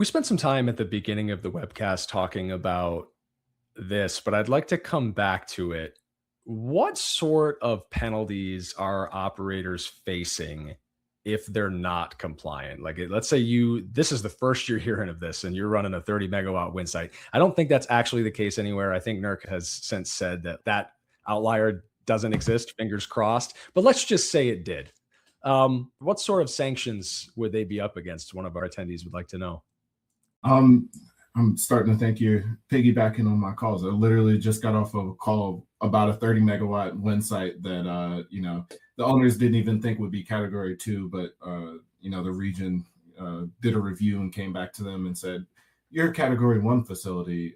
We spent some time at the beginning of the webcast talking about this, but I'd like to come back to it. What sort of penalties are operators facing if they're not compliant? Like, let's say this is the first you're hearing of this and you're running a 30 megawatt wind site. I don't think that's actually the case anywhere. I think NERC has since said that that outlier doesn't exist, fingers crossed. But let's just say it did. What sort of sanctions would they be up against? One of our attendees would like to know. Um, I'm starting to think you're piggybacking on my calls. I literally just got off of a call about a 30 megawatt wind site that the owners didn't even think would be category 2, but the region did a review and came back to them and said, "You're a category 1 facility."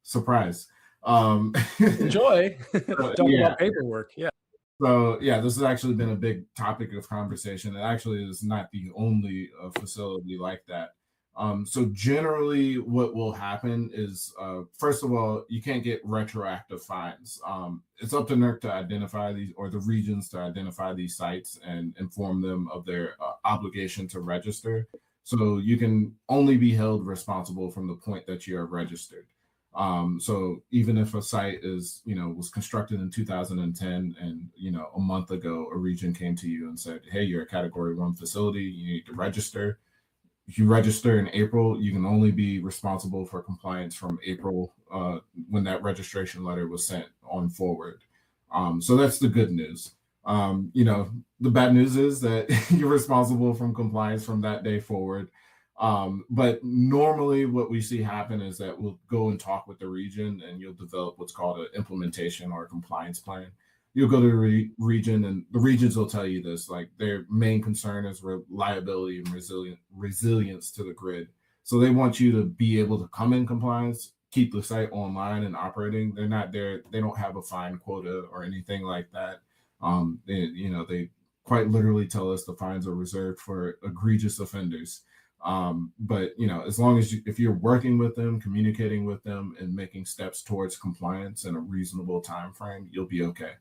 Surprise. Enjoy. Talk Yeah. about paperwork. Yeah. So yeah, this has actually been a big topic of conversation. It actually is not the only facility like that. So generally what will happen is, first of all, you can't get retroactive fines. It's up to NERC to identify these, or the regions to identify these sites and inform them of their obligation to register. So you can only be held responsible from the point that you are registered. So even if a site was constructed in 2010 and, a month ago, a region came to you and said, "Hey, you're a category 1 facility, you need to register." If you register in April, you can only be responsible for compliance from April when that registration letter was sent on forward. So that's the good news. The bad news is that you're responsible from compliance from that day forward. But normally what we see happen is that we'll go and talk with the region and you'll develop what's called an implementation or a compliance plan. You'll go to the region and the regions will tell you this, like their main concern is reliability and resilience to the grid. So they want you to be able to come in compliance, keep the site online and operating. They're not there. They don't have a fine quota or anything like that. They quite literally tell us the fines are reserved for egregious offenders. But as long as if you're working with them, communicating with them, and making steps towards compliance in a reasonable time frame, you'll be okay.